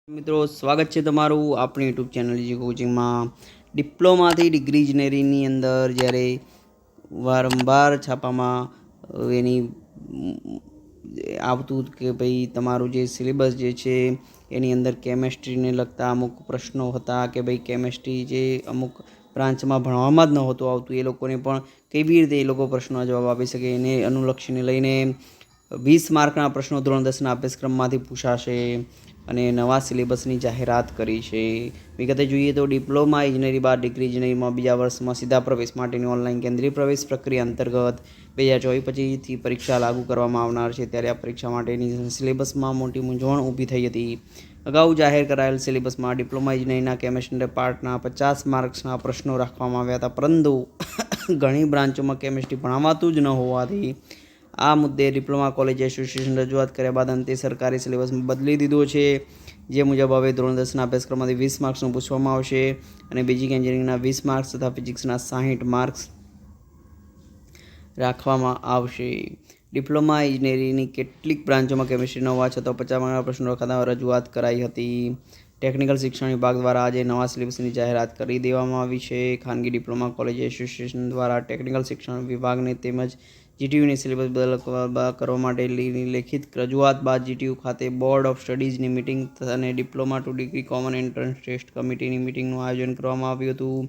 મિત્રો સ્વાગત છે તમારું આપણી યુટ્યુબ ચેનલ જી કોચિંગમાં। ડિપ્લોમાથી ડિગ્રી ઇજનેરીની અંદર જ્યારે વારંવાર છાપામાં એની આવતું કે ભાઈ તમારું જે સિલેબસ જે છે એની અંદર કેમેસ્ટ્રીને લગતા અમુક પ્રશ્નો હતા કે ભાઈ કેમેસ્ટ્રી જે અમુક બ્રાન્ચમાં ભણવામાં જ નહોતું આવતું, એ લોકોને પણ કેવી રીતે એ લોકો પ્રશ્નોના જવાબ આપી શકે એને અનુલક્ષીને લઈને 20 માર્કના પ્રશ્નો ધોરણ 10ના અભ્યાસક્રમમાંથી પૂછાશે અને નવા સિલેબસની જાહેરાત કરી છે। વિગતે જોઈએ તો ડિપ્લોમા ઇજનેરી બાદ ડિગ્રી ઇજનેરીમાં બીજા વર્ષમાં સીધા પ્રવેશ માટેની ઓનલાઈન કેન્દ્રીય પ્રવેશ પ્રક્રિયા અંતર્ગત 2024-25થી પરીક્ષા લાગુ કરવામાં આવનાર છે। ત્યારે આ પરીક્ષા માટેની સિલેબસમાં મોટી મૂંઝવણ ઊભી થઈ હતી। અગાઉ જાહેર કરાયેલ સિલેબસમાં ડિપ્લોમા ઇજનેરીના કેમેસ્ટ્રી પાર્ટના 50 માર્ક્સના પ્રશ્નો રાખવામાં આવ્યા હતા, પરંતુ ઘણી બ્રાન્ચોમાં કેમેસ્ટ્રી ભણાવાતું જ ન હોવાથી આ મુદ્દે ડિપ્લોમા કોલેજ એસોસિએશન રજૂઆત કર્યા બાદ અંતે સરકારી સિલેબસમાં બદલી દીધો છે। જે મુજબ હવે ધોરણ 10ના અભ્યાસક્રમમાંથી 20 માર્ક્સનું પૂછવામાં આવશે અને બેઝિક એન્જિનિયરિંગના 20 માર્ક્સ તથા ફિઝિક્સના 60 માર્ક્સ રાખવામાં આવશે। ડિપ્લોમા ઇજનેરીની કેટલીક બ્રાન્ચોમાં કેમેસ્ટ્રી ન હોવા છતાં 50 માર્કના પ્રશ્નો રખાતા રજૂઆત કરાઈ હતી। ટેકનિકલ શિક્ષણ વિભાગ દ્વારા આજે નવા સિલેબસની જાહેરાત કરી દેવામાં આવી છે। ખાનગી ડિપ્લોમા કોલેજ એસોસિએશન દ્વારા ટેકનિકલ શિક્ષણ વિભાગને તેમજ જીટીયુની સિલેબસ કરવા માટે લેખિત રજૂઆત બાદ જીટીયુ ખાતે બોર્ડ ઓફ સ્ટડીઝની મિટિંગ અને diploma to degree common entrance test કમિટીની મિટિંગનું આયોજન કરવામાં આવ્યું હતું,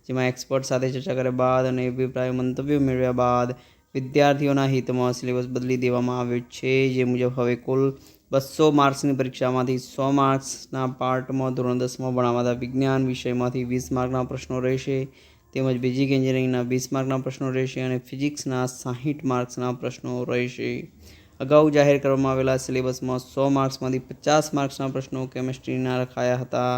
જેમાં એક્સપર્ટ સાથે ચર્ચા કર્યા બાદ અને અભિપ્રાય મંતવ્યો મેળવ્યા બાદ વિદ્યાર્થીઓના હિતમાં સિલેબસ બદલી દેવામાં આવ્યો છે। જે મુજબ હવે કુલ 200 માર્ક્સની પરીક્ષામાંથી 100 માર્ક્સના પાર્ટમાં ધોરણ 10માં ભણાવાતા વિજ્ઞાન વિષયમાંથી 20 માર્કના પ્રશ્નો રહેશે, તેમજ બેઝિક એન્જિનિયરિંગના 20 માર્કના પ્રશ્નો રહેશે અને ફિઝિક્સના 60 માર્ક્સના પ્રશ્નો રહેશે। અગાઉ જાહેર કરવામાં આવેલા સિલેબસમાં 100 માર્ક્સમાંથી 50 માર્ક્સના પ્રશ્નો કેમેસ્ટ્રીના રખાયા હતા,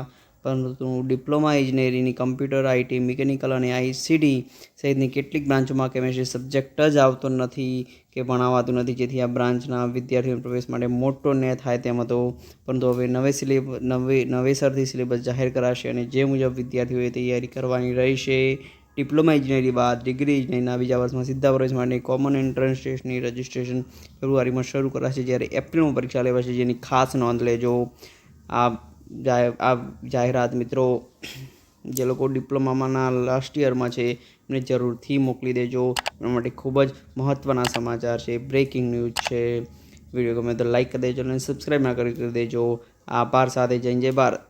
પરંતુ ડિપ્લોમા ઇજનેરીની કમ્પ્યુટર, આઈટી, મિકેનિકલ અને આઈસીટી સહિતની કેટલીક બ્રાન્ચોમાં કેમેસ્ટ્રી સબ્જેક્ટ જ આવતો નથી કે ભણાવાતું નથી, જેથી આ બ્રાન્ચના વિદ્યાર્થીઓના પ્રવેશ માટે મોટો ન્યાય થાય તેમ હતો। પરંતુ હવે નવેસરથી સિલેબસ જાહેર કરાશે અને જે મુજબ વિદ્યાર્થીઓએ તૈયારી કરવાની રહેશે। ડિપ્લોમા ઇજનેરી બાદ ડિગ્રી ઇજનેરીના બીજા વર્ષમાં સીધા પ્રવેશ માટે કોમન એન્ટ્રન્સ ટેસ્ટની રજિસ્ટ્રેશન ફેબ્રુઆરીમાં શરૂ કરાશે, જ્યારે એપ્રિલમાં પરીક્ષા લેવાશે, જેની ખાસ નોંધ લેજો। આ જાહેરાત મિત્રો જે લોકો ડિપ્લોમાના લાસ્ટ યરમાં છે એમને જરૂરથી મોકલી દેજો, એના માટે ખૂબ જ મહત્ત્વના સમાચાર છે, બ્રેકિંગ ન્યૂઝ છે। વિડીયો ગમે તો લાઈક કરી દેજો અને સબસ્ક્રાઈબ ના કરી દેજો। આભાર, સાથે જય ભારત।